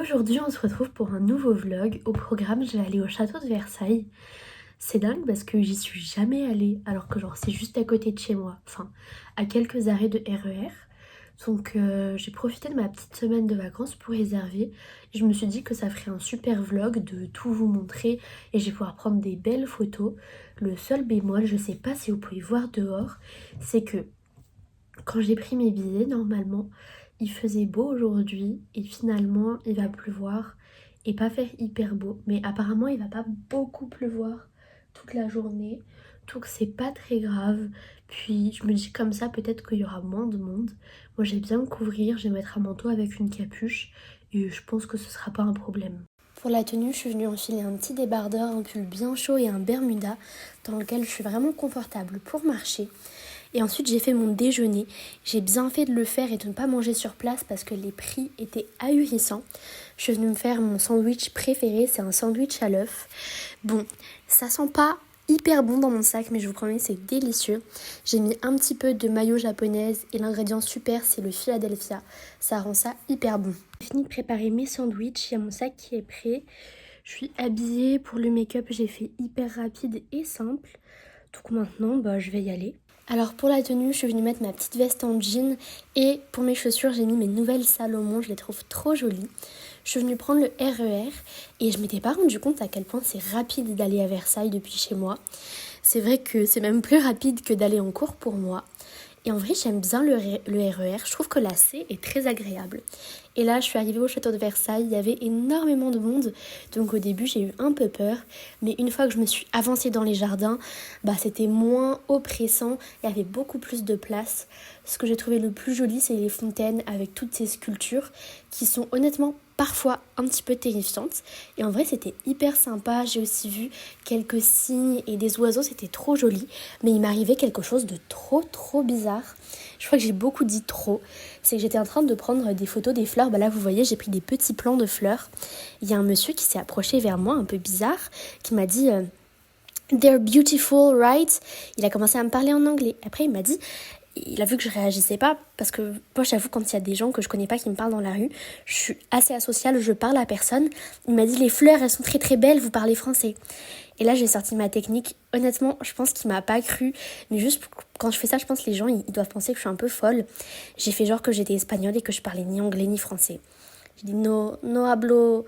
Aujourd'hui, on se retrouve pour un nouveau vlog. Au programme, je vais aller au château de Versailles. C'est dingue parce que j'y suis jamais allée, alors que genre c'est juste à côté de chez moi. Enfin, à quelques arrêts de RER. Donc j'ai profité de ma petite semaine de vacances pour réserver. Et je me suis dit que ça ferait un super vlog de tout vous montrer. Et je vais pouvoir prendre des belles photos. Le seul bémol, je sais pas si vous pouvez voir dehors, c'est que quand j'ai pris mes billets, normalement, il faisait beau aujourd'hui et finalement, il va pleuvoir et pas faire hyper beau. Mais apparemment, il va pas beaucoup pleuvoir toute la journée, donc c'est pas très grave. Puis je me dis comme ça, peut-être qu'il y aura moins de monde. Moi, j'ai bien me couvrir, je vais mettre un manteau avec une capuche et je pense que ce sera pas un problème. Pour la tenue, je suis venue enfiler un petit débardeur, un pull bien chaud et un bermuda dans lequel je suis vraiment confortable pour marcher. Et ensuite, j'ai fait mon déjeuner. J'ai bien fait de le faire et de ne pas manger sur place parce que les prix étaient ahurissants. Je suis venue me faire mon sandwich préféré, c'est un sandwich à l'œuf. Bon, ça sent pas hyper bon dans mon sac, mais je vous promets, c'est délicieux. J'ai mis un petit peu de mayo japonaise et l'ingrédient super, c'est le Philadelphia. Ça rend ça hyper bon. J'ai fini de préparer mes sandwichs, il y a mon sac qui est prêt. Je suis habillée pour le make-up, j'ai fait hyper rapide et simple. Donc maintenant, je vais y aller. Alors pour la tenue, je suis venue mettre ma petite veste en jean et pour mes chaussures, j'ai mis mes nouvelles Salomon, je les trouve trop jolies. Je suis venue prendre le RER et je m'étais pas rendu compte à quel point c'est rapide d'aller à Versailles depuis chez moi. C'est vrai que c'est même plus rapide que d'aller en cours pour moi. Et en vrai, j'aime bien le RER, je trouve que la C est très agréable. Et là, je suis arrivée au château de Versailles, il y avait énormément de monde, donc au début, j'ai eu un peu peur. Mais une fois que je me suis avancée dans les jardins, c'était moins oppressant, il y avait beaucoup plus de place. Ce que j'ai trouvé le plus joli, c'est les fontaines avec toutes ces sculptures qui sont honnêtement parfois un petit peu terrifiantes. Et en vrai, c'était hyper sympa. J'ai aussi vu quelques cygnes et des oiseaux, c'était trop joli. Mais il m'arrivait quelque chose de trop bizarre. Je crois que j'ai beaucoup dit trop. C'est que j'étais en train de prendre des photos des fleurs. Là, vous voyez, j'ai pris des petits plants de fleurs. Il y a un monsieur qui s'est approché vers moi, un peu bizarre, qui m'a dit They're beautiful, right? Il a commencé à me parler en anglais. Après, il m'a dit... Il a vu que je réagissais pas, parce que moi j'avoue quand il y a des gens que je connais pas qui me parlent dans la rue, je suis assez asociale, je parle à personne. Il m'a dit les fleurs elles sont très belles, vous parlez français. Et là j'ai sorti ma technique, honnêtement je pense qu'il m'a pas cru, mais juste quand je fais ça je pense que les gens ils doivent penser que je suis un peu folle. J'ai fait genre que j'étais espagnole et que je parlais ni anglais ni français. J'ai dit no hablo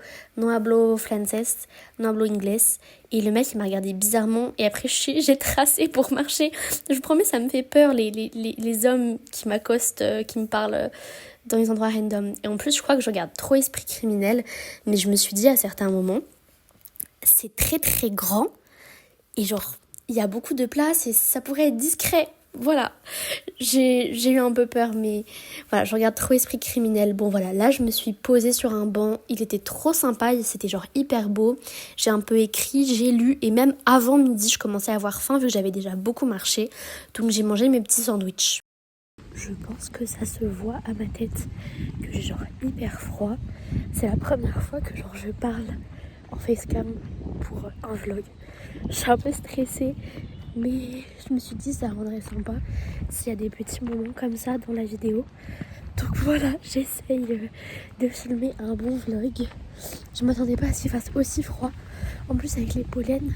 francés, no hablo inglés. Et le mec il m'a regardé bizarrement et après j'ai tracé pour marcher. Je vous promets ça me fait peur les hommes qui m'accostent, qui me parlent dans les endroits random. Et en plus je crois que je regarde trop Esprit criminel, mais je me suis dit à certains moments c'est très grand et genre il y a beaucoup de place et ça pourrait être discret. Voilà, j'ai eu un peu peur, mais voilà, je regarde trop Esprit criminel. Bon voilà, là je me suis posée sur un banc, il était trop sympa, c'était genre hyper beau. J'ai un peu écrit, j'ai lu, et même avant midi, je commençais à avoir faim vu que j'avais déjà beaucoup marché. Donc j'ai mangé mes petits sandwichs. Je pense que ça se voit à ma tête que j'ai genre hyper froid. C'est la première fois que genre je parle en facecam pour un vlog. Je suis un peu stressée. Mais je me suis dit ça rendrait sympa s'il y a des petits moments comme ça dans la vidéo. Donc voilà, j'essaye de filmer un bon vlog. Je m'attendais pas à ce qu'il fasse aussi froid. En plus avec les pollens,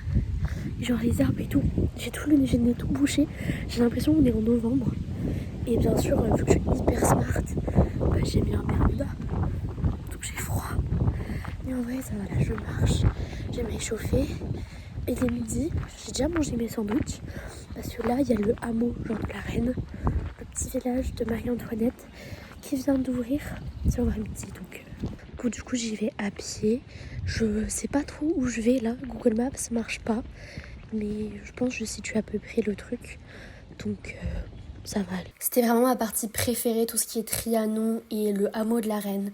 genre les arbres et tout. J'ai le nez tout bouché. J'ai l'impression qu'on est en novembre. Et bien sûr, vu que je suis hyper smart, j'ai mis un bermuda. Donc j'ai froid. Mais en vrai ça va, là je marche. Je vais m'échauffer. Et il est midi, j'ai déjà mangé mes sandwichs parce que là il y a le hameau genre de la Reine, le petit village de Marie-Antoinette qui vient d'ouvrir sur midi. Donc du coup j'y vais à pied. Je sais pas trop où je vais là, Google Maps marche pas, mais je pense que je situe à peu près le truc, donc ça va aller. C'était vraiment ma partie préférée, tout ce qui est Trianon et le hameau de la Reine.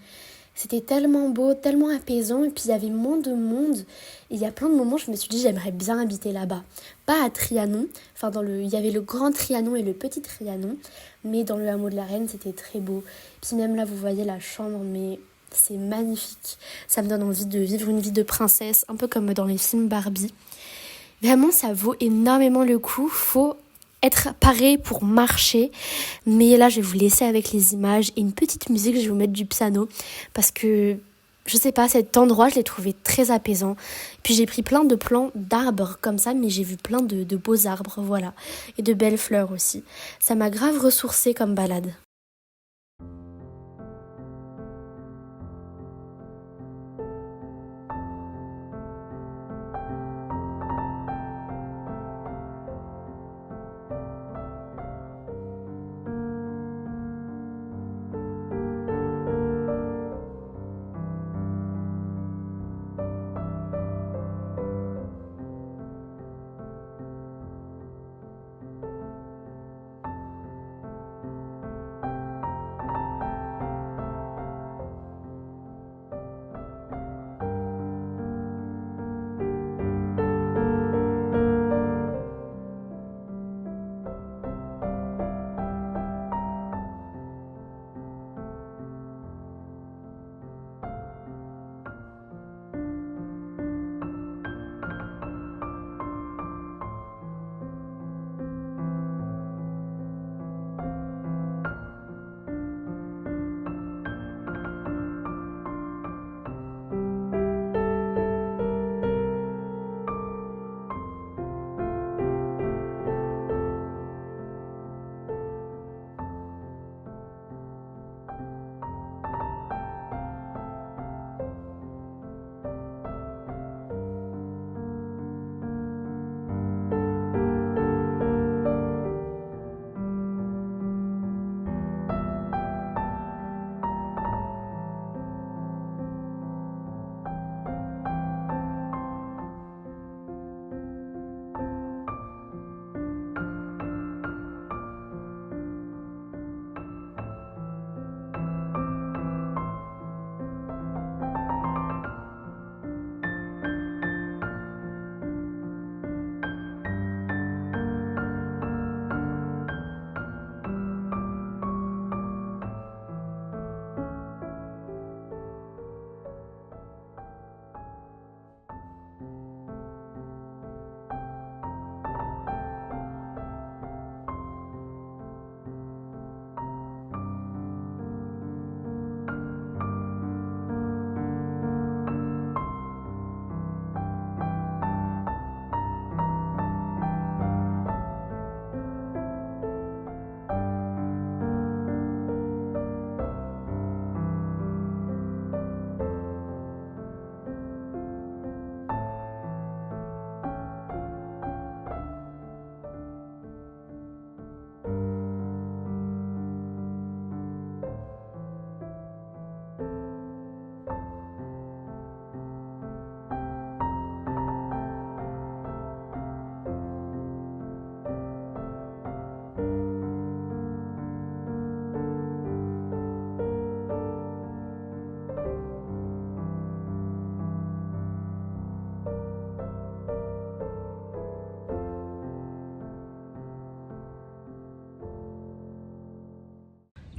C'était tellement beau, tellement apaisant, et puis il y avait moins de monde. Et il y a plein de moments où je me suis dit j'aimerais bien habiter là-bas. Pas à Trianon, il y avait le grand Trianon et le petit Trianon, mais dans le hameau de la Reine, c'était très beau. Puis même là, vous voyez la chambre, mais c'est magnifique. Ça me donne envie de vivre une vie de princesse, un peu comme dans les films Barbie. Vraiment, ça vaut énormément le coup. Faut être paré pour marcher, mais là je vais vous laisser avec les images et une petite musique. Je vais vous mettre du piano parce que Je sais pas, cet endroit, je l'ai trouvé très apaisant. Puis j'ai pris plein de plants d'arbres comme ça, mais j'ai vu plein de beaux arbres, voilà. Et de belles fleurs aussi. Ça m'a grave ressourcée comme balade.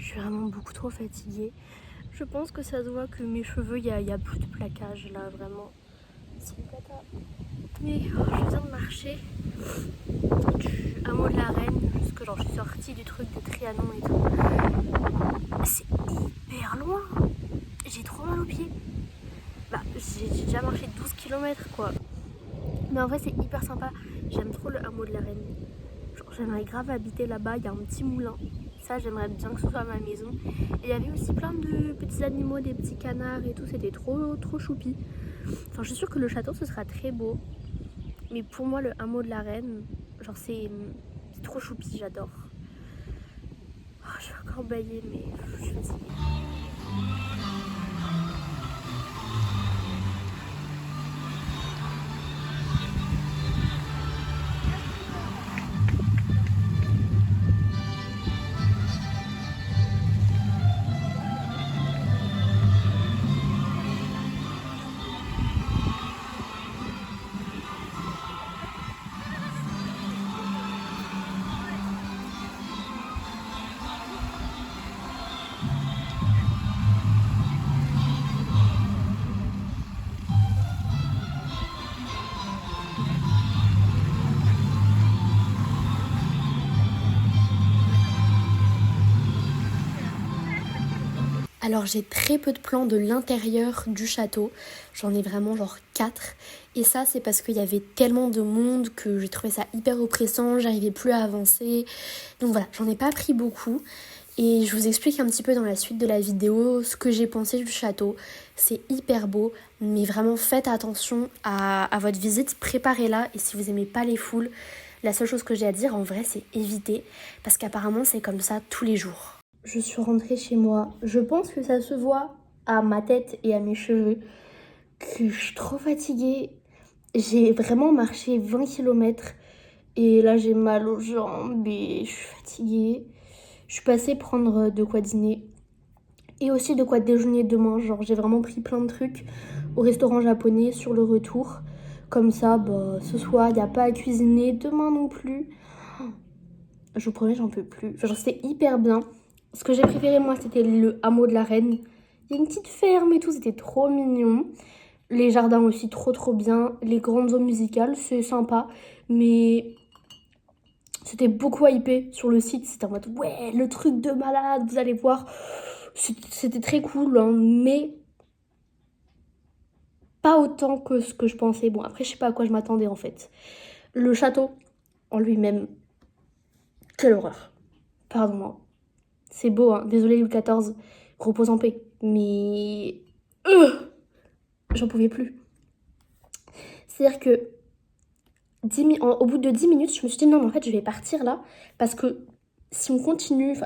Je suis vraiment beaucoup trop fatiguée. Je pense que ça se voit que mes cheveux, il y a plus de plaquage là, vraiment. C'est une cata. Mais je viens de marcher du hameau de la Reine, jusque genre je suis sortie du truc de Trianon et tout. C'est hyper loin. J'ai trop mal aux pieds. Bah, j'ai déjà marché 12 km quoi. Mais en vrai, c'est hyper sympa. J'aime trop le hameau de la Reine. Genre, j'aimerais grave habiter là-bas. Il y a un petit moulin. Ça, j'aimerais bien que ce soit ma maison. Et il y avait aussi plein de petits animaux, des petits canards et tout. C'était trop choupi. Enfin, je suis sûre que le château, ce sera très beau. Mais pour moi, le hameau de la Reine, genre, c'est trop choupi. J'adore. Oh, je vais encore bailler, mais je suis fatiguée. Alors j'ai très peu de plans de l'intérieur du château, j'en ai vraiment genre 4. Et ça c'est parce qu'il y avait tellement de monde que j'ai trouvé ça hyper oppressant, j'arrivais plus à avancer. Donc voilà, j'en ai pas pris beaucoup. Et je vous explique un petit peu dans la suite de la vidéo ce que j'ai pensé du château. C'est hyper beau, mais vraiment faites attention à votre visite, préparez-la. Et si vous aimez pas les foules, la seule chose que j'ai à dire en vrai c'est éviter, parce qu'apparemment c'est comme ça tous les jours. Je suis rentrée chez moi. Je pense que ça se voit à ma tête et à mes cheveux que je suis trop fatiguée. J'ai vraiment marché 20 km et là j'ai mal aux jambes et je suis fatiguée. Je suis passée prendre de quoi dîner et aussi de quoi déjeuner demain. Genre j'ai vraiment pris plein de trucs au restaurant japonais sur le retour. Comme ça, bah, ce soir, il n'y a pas à cuisiner. Demain non plus. Je vous promets, j'en peux plus. Enfin, genre, c'était hyper bien. Ce que j'ai préféré, moi, c'était le hameau de la Reine. Il y a une petite ferme et tout, c'était trop mignon. Les jardins aussi, trop bien. Les grandes zones musicales, c'est sympa. Mais c'était beaucoup hypé sur le site. C'était en mode, ouais, le truc de malade, vous allez voir. C'était très cool, hein, mais pas autant que ce que je pensais. Bon, après, je sais pas à quoi je m'attendais, en fait. Le château, en lui-même, quelle horreur. Pardon, c'est beau, hein. Désolé Louis XIV, repose en paix. Mais j'en pouvais plus. C'est-à-dire que au bout de 10 minutes, je me suis dit non, mais en fait, je vais partir là. Parce que si on continue,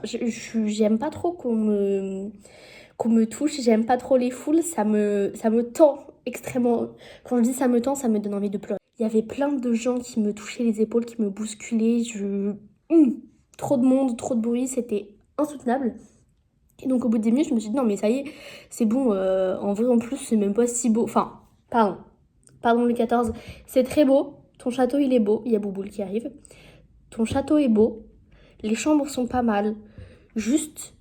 j'aime pas trop qu'on me touche, j'aime pas trop les foules, ça me tend extrêmement. Quand je dis ça me tend, ça me donne envie de pleurer. Il y avait plein de gens qui me touchaient les épaules, qui me bousculaient. Trop de monde, trop de bruit, c'était insoutenable. Et donc au bout de 10 minutes, je me suis dit non mais ça y est, c'est bon, en vrai en plus c'est même pas si beau. Enfin, pardon Louis XIV, c'est très beau, ton château il est beau, il y a Bouboule qui arrive. Ton château est beau, les chambres sont pas mal, juste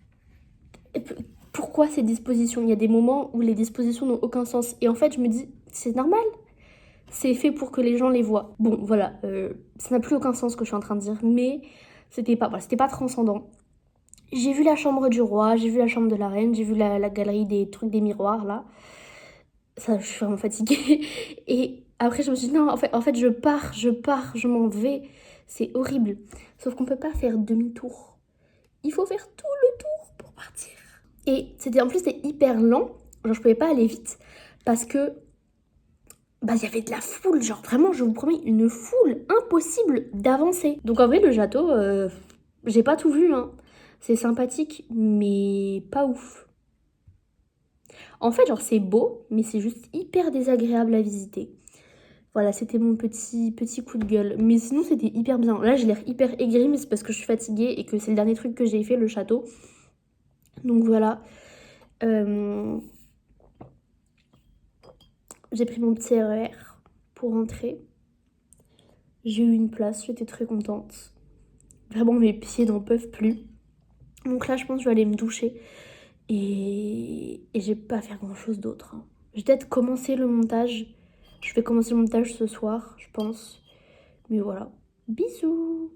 pourquoi ces dispositions? Il y a des moments où les dispositions n'ont aucun sens. Et en fait je me dis, c'est normal, c'est fait pour que les gens les voient. Bon voilà, ça n'a plus aucun sens ce que je suis en train de dire, mais c'était pas transcendant. J'ai vu la chambre du roi, j'ai vu la chambre de la reine, j'ai vu la galerie des trucs des miroirs là. Ça, je suis vraiment fatiguée. Et après, je me suis dit non, en fait, je m'en vais. C'est horrible. Sauf qu'on peut pas faire demi-tour. Il faut faire tout le tour pour partir. Et en plus, c'était hyper lent. Genre, je pouvais pas aller vite parce que bah, il y avait de la foule. Genre, vraiment, je vous promets, une foule impossible d'avancer. Donc, en vrai, le château, j'ai pas tout vu, hein. C'est sympathique, mais pas ouf. En fait, genre, c'est beau, mais c'est juste hyper désagréable à visiter. Voilà, c'était mon petit coup de gueule. Mais sinon, c'était hyper bien. Là, j'ai l'air hyper aigrie, mais c'est parce que je suis fatiguée et que c'est le dernier truc que j'ai fait, le château. Donc voilà. J'ai pris mon petit RER pour rentrer. J'ai eu une place, j'étais très contente. Vraiment, mes pieds n'en peuvent plus. Donc là, je pense que je vais aller me doucher. Et je vais pas faire grand chose d'autre, hein. Je vais peut-être commencer le montage. Je vais commencer le montage ce soir, je pense. Mais voilà. Bisous!